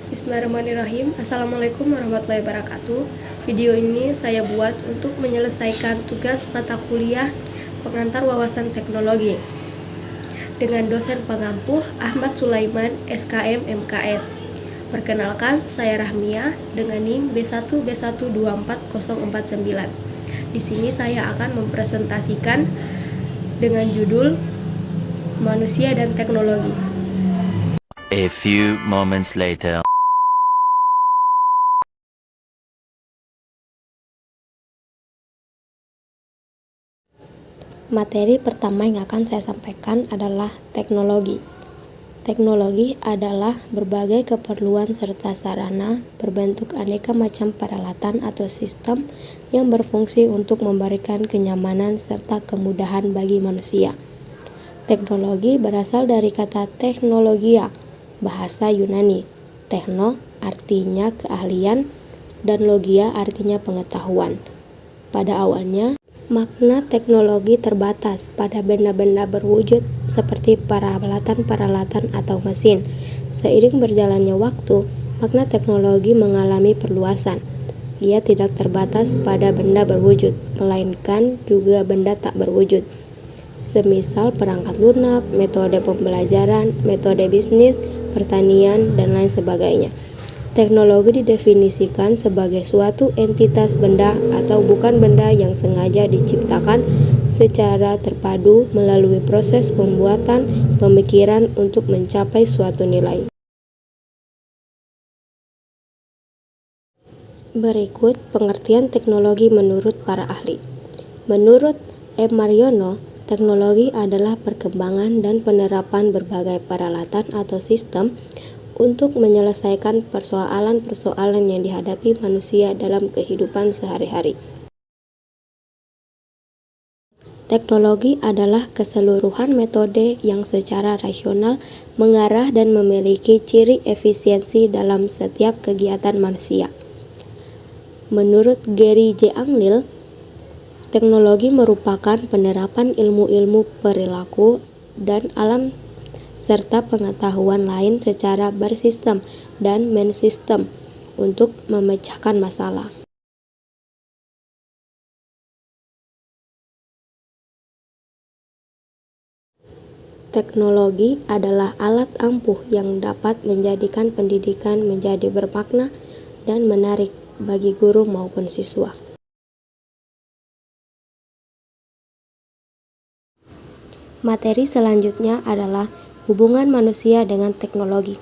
Bismillahirrahmanirrahim. Assalamualaikum warahmatullahi wabarakatuh. Video ini saya buat untuk menyelesaikan tugas mata kuliah pengantar wawasan teknologi dengan dosen pengampuh Ahmad Sulaiman SKM MKS. Perkenalkan, saya Rahmia dengan NIM B1B124049. Di sini saya akan mempresentasikan dengan judul Manusia dan Teknologi. A few moments later. Materi pertama yang akan saya sampaikan adalah teknologi. Teknologi adalah berbagai keperluan serta sarana berbentuk aneka macam peralatan atau sistem yang berfungsi untuk memberikan kenyamanan serta kemudahan bagi manusia. Teknologi berasal dari kata teknologia, bahasa Yunani. Techno artinya keahlian dan logia artinya pengetahuan. Pada awalnya, makna teknologi terbatas pada benda-benda berwujud seperti peralatan-peralatan atau mesin. Seiring berjalannya waktu, makna teknologi mengalami perluasan. Ia tidak terbatas pada benda berwujud, melainkan juga benda tak berwujud. Semisal perangkat lunak, metode pembelajaran, metode bisnis, pertanian, dan lain sebagainya. Teknologi didefinisikan sebagai suatu entitas benda atau bukan benda yang sengaja diciptakan secara terpadu melalui proses pembuatan pemikiran untuk mencapai suatu nilai. Berikut pengertian teknologi menurut para ahli. Menurut M. Mariono, teknologi adalah perkembangan dan penerapan berbagai peralatan atau sistem untuk menyelesaikan persoalan-persoalan yang dihadapi manusia dalam kehidupan sehari-hari. Teknologi adalah keseluruhan metode yang secara rasional mengarah dan memiliki ciri efisiensi dalam setiap kegiatan manusia. Menurut Gary J. Anglil, teknologi merupakan penerapan ilmu-ilmu perilaku dan alam serta pengetahuan lain secara bersistem dan mensistem untuk memecahkan masalah. Teknologi adalah alat ampuh yang dapat menjadikan pendidikan menjadi bermakna dan menarik bagi guru maupun siswa. Materi selanjutnya adalah hubungan manusia dengan teknologi.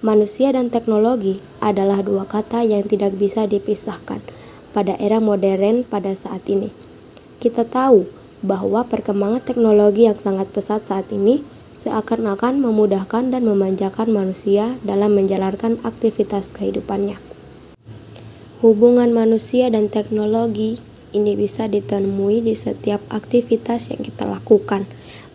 Manusia dan teknologi adalah dua kata yang tidak bisa dipisahkan pada era modern pada saat ini. Kita tahu bahwa perkembangan teknologi yang sangat pesat saat ini seakan-akan memudahkan dan memanjakan manusia dalam menjalankan aktivitas kehidupannya. Hubungan manusia dan teknologi ini bisa ditemui di setiap aktivitas yang kita lakukan.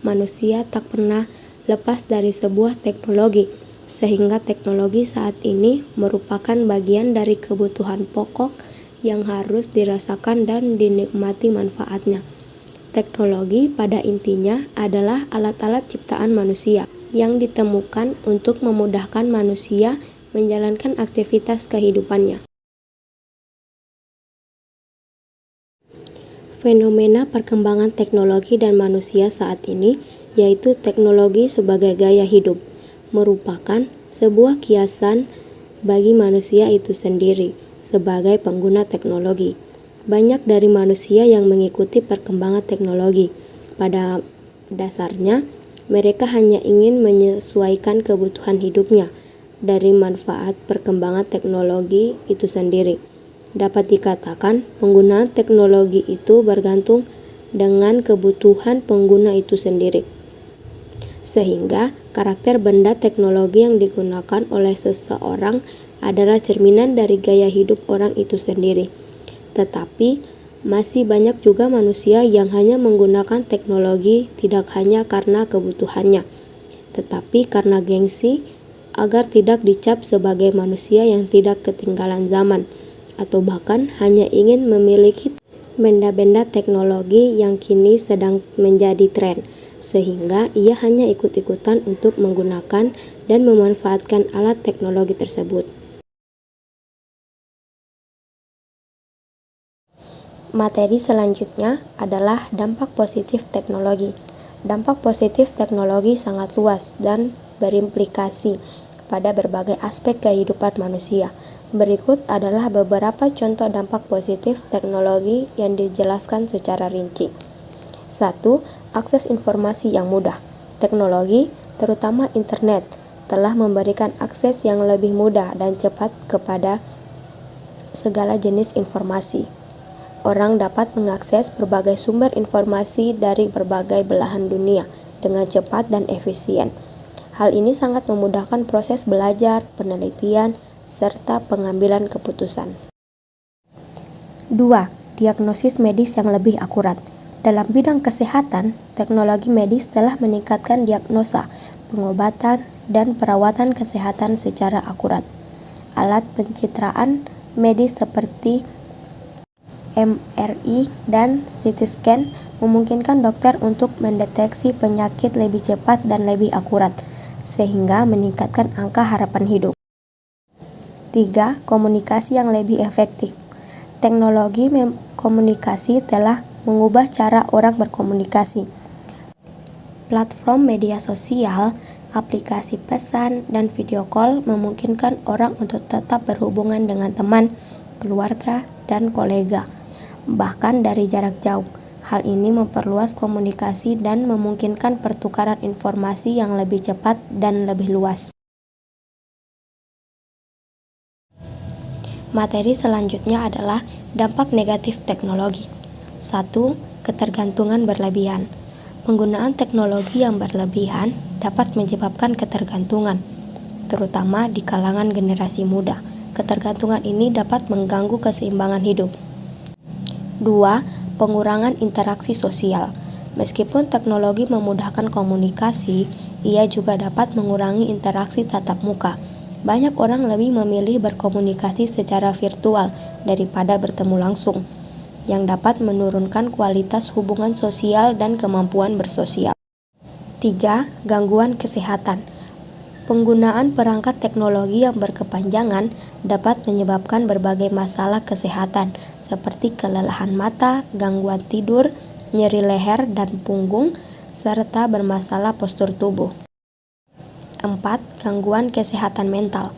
Manusia tak pernah lepas dari sebuah teknologi, sehingga teknologi saat ini merupakan bagian dari kebutuhan pokok yang harus dirasakan dan dinikmati manfaatnya. Teknologi pada intinya adalah alat-alat ciptaan manusia yang ditemukan untuk memudahkan manusia menjalankan aktivitas kehidupannya. Fenomena perkembangan teknologi dan manusia saat ini, yaitu teknologi sebagai gaya hidup, merupakan sebuah kiasan bagi manusia itu sendiri sebagai pengguna teknologi. Banyak dari manusia yang mengikuti perkembangan teknologi. Pada dasarnya, mereka hanya ingin menyesuaikan kebutuhan hidupnya dari manfaat perkembangan teknologi itu sendiri. Dapat dikatakan, penggunaan teknologi itu bergantung dengan kebutuhan pengguna itu sendiri. Sehingga karakter benda teknologi yang digunakan oleh seseorang adalah cerminan dari gaya hidup orang itu sendiri. Tetapi masih banyak juga manusia yang hanya menggunakan teknologi tidak hanya karena kebutuhannya, tetapi karena gengsi agar tidak dicap sebagai manusia yang tidak ketinggalan zaman, atau bahkan hanya ingin memiliki benda-benda teknologi yang kini sedang menjadi tren, sehingga ia hanya ikut-ikutan untuk menggunakan dan memanfaatkan alat teknologi tersebut. Materi selanjutnya adalah dampak positif teknologi. Dampak positif teknologi sangat luas dan berimplikasi pada berbagai aspek kehidupan manusia. Berikut adalah beberapa contoh dampak positif teknologi yang dijelaskan secara rinci. 1. Akses informasi yang mudah. Teknologi, terutama internet, telah memberikan akses yang lebih mudah dan cepat kepada segala jenis informasi. Orang dapat mengakses berbagai sumber informasi dari berbagai belahan dunia dengan cepat dan efisien. Hal ini sangat memudahkan proses belajar, penelitian, serta pengambilan keputusan. 2. Diagnosis medis yang lebih akurat. Dalam bidang kesehatan, teknologi medis telah meningkatkan diagnosa, pengobatan, dan perawatan kesehatan secara akurat. Alat pencitraan medis seperti MRI dan CT scan memungkinkan dokter untuk mendeteksi penyakit lebih cepat dan lebih akurat, sehingga meningkatkan angka harapan hidup. 3. Komunikasi yang lebih efektif. Teknologi komunikasi telah mengubah cara orang berkomunikasi. Platform media sosial, aplikasi pesan, dan video call memungkinkan orang untuk tetap berhubungan dengan teman, keluarga, dan kolega, bahkan dari jarak jauh. Hal ini memperluas komunikasi dan memungkinkan pertukaran informasi yang lebih cepat dan lebih luas. Materi selanjutnya adalah dampak negatif teknologi. 1. Ketergantungan berlebihan. Penggunaan teknologi yang berlebihan dapat menyebabkan ketergantungan, terutama di kalangan generasi muda. Ketergantungan ini dapat mengganggu keseimbangan hidup. 2. Pengurangan interaksi sosial. Meskipun teknologi memudahkan komunikasi, ia juga dapat mengurangi interaksi tatap muka. Banyak orang lebih memilih berkomunikasi secara virtual daripada bertemu langsung, yang dapat menurunkan kualitas hubungan sosial dan kemampuan bersosial. 3. Gangguan kesehatan. Penggunaan perangkat teknologi yang berkepanjangan dapat menyebabkan berbagai masalah kesehatan seperti kelelahan mata, gangguan tidur, nyeri leher dan punggung, serta bermasalah postur tubuh. 4. Gangguan kesehatan mental.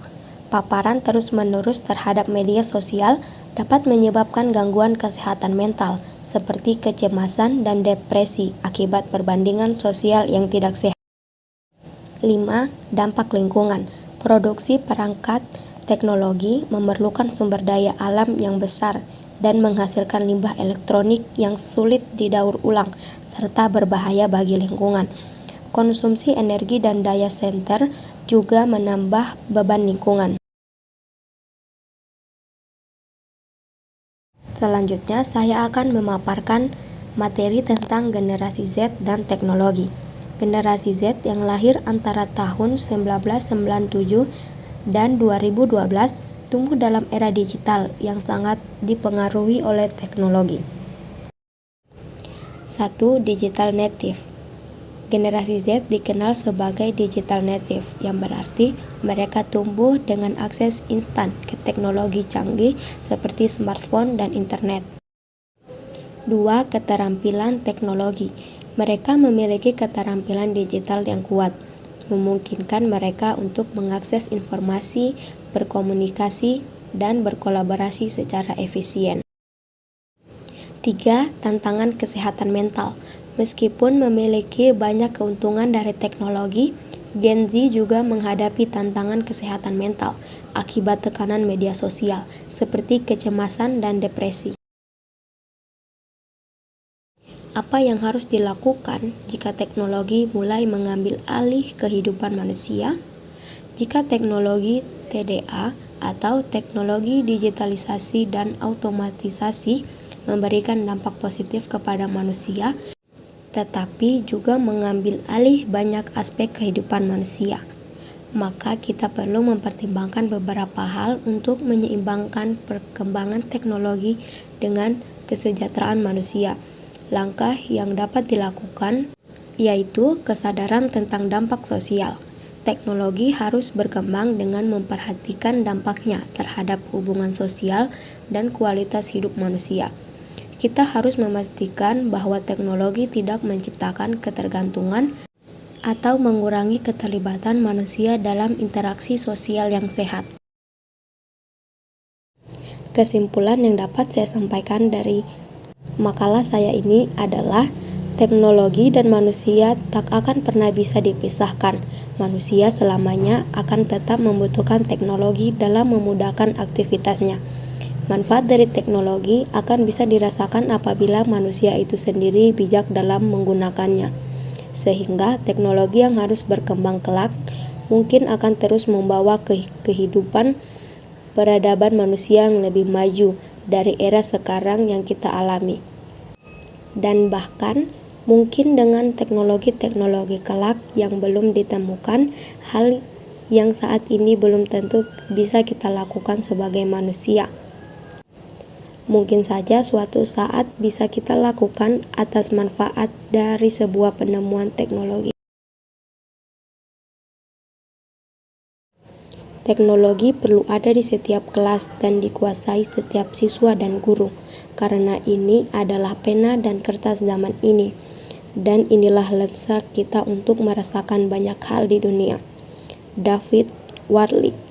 Paparan terus-menerus terhadap media sosial dapat menyebabkan gangguan kesehatan mental seperti kecemasan dan depresi akibat perbandingan sosial yang tidak sehat. 5. Dampak lingkungan. Produksi perangkat teknologi memerlukan sumber daya alam yang besar dan menghasilkan limbah elektronik yang sulit didaur ulang serta berbahaya bagi lingkungan. Konsumsi energi dan daya center juga menambah beban lingkungan. Selanjutnya, saya akan memaparkan materi tentang generasi Z dan teknologi. Generasi Z yang lahir antara tahun 1997 dan 2012 tumbuh dalam era digital yang sangat dipengaruhi oleh teknologi. 1. Digital native. Generasi Z dikenal sebagai digital native, yang berarti mereka tumbuh dengan akses instan ke teknologi canggih seperti smartphone dan internet. 2. Keterampilan teknologi. Mereka memiliki keterampilan digital yang kuat, memungkinkan mereka untuk mengakses informasi, berkomunikasi, dan berkolaborasi secara efisien. 3. Tantangan kesehatan mental. Meskipun memiliki banyak keuntungan dari teknologi, Gen Z juga menghadapi tantangan kesehatan mental akibat tekanan media sosial, seperti kecemasan dan depresi. Apa yang harus dilakukan jika teknologi mulai mengambil alih kehidupan manusia? Jika teknologi TDA atau teknologi digitalisasi dan automatisasi memberikan dampak positif kepada manusia, tetapi juga mengambil alih banyak aspek kehidupan manusia, maka kita perlu mempertimbangkan beberapa hal untuk menyeimbangkan perkembangan teknologi dengan kesejahteraan manusia. Langkah yang dapat dilakukan yaitu kesadaran tentang dampak sosial. Teknologi harus berkembang dengan memperhatikan dampaknya terhadap hubungan sosial dan kualitas hidup manusia. Kita harus memastikan bahwa teknologi tidak menciptakan ketergantungan atau mengurangi keterlibatan manusia dalam interaksi sosial yang sehat. Kesimpulan yang dapat saya sampaikan dari makalah saya ini adalah teknologi dan manusia tak akan pernah bisa dipisahkan. Manusia selamanya akan tetap membutuhkan teknologi dalam memudahkan aktivitasnya. Manfaat dari teknologi akan bisa dirasakan apabila manusia itu sendiri bijak dalam menggunakannya. Sehingga teknologi yang harus berkembang kelak mungkin akan terus membawa kehidupan peradaban manusia yang lebih maju dari era sekarang yang kita alami. Dan bahkan mungkin dengan teknologi-teknologi kelak yang belum ditemukan, hal yang saat ini belum tentu bisa kita lakukan sebagai manusia. Mungkin saja suatu saat bisa kita lakukan atas manfaat dari sebuah penemuan teknologi. Teknologi perlu ada di setiap kelas dan dikuasai setiap siswa dan guru, karena ini adalah pena dan kertas zaman ini. Dan inilah lensa kita untuk merasakan banyak hal di dunia. David Warlick.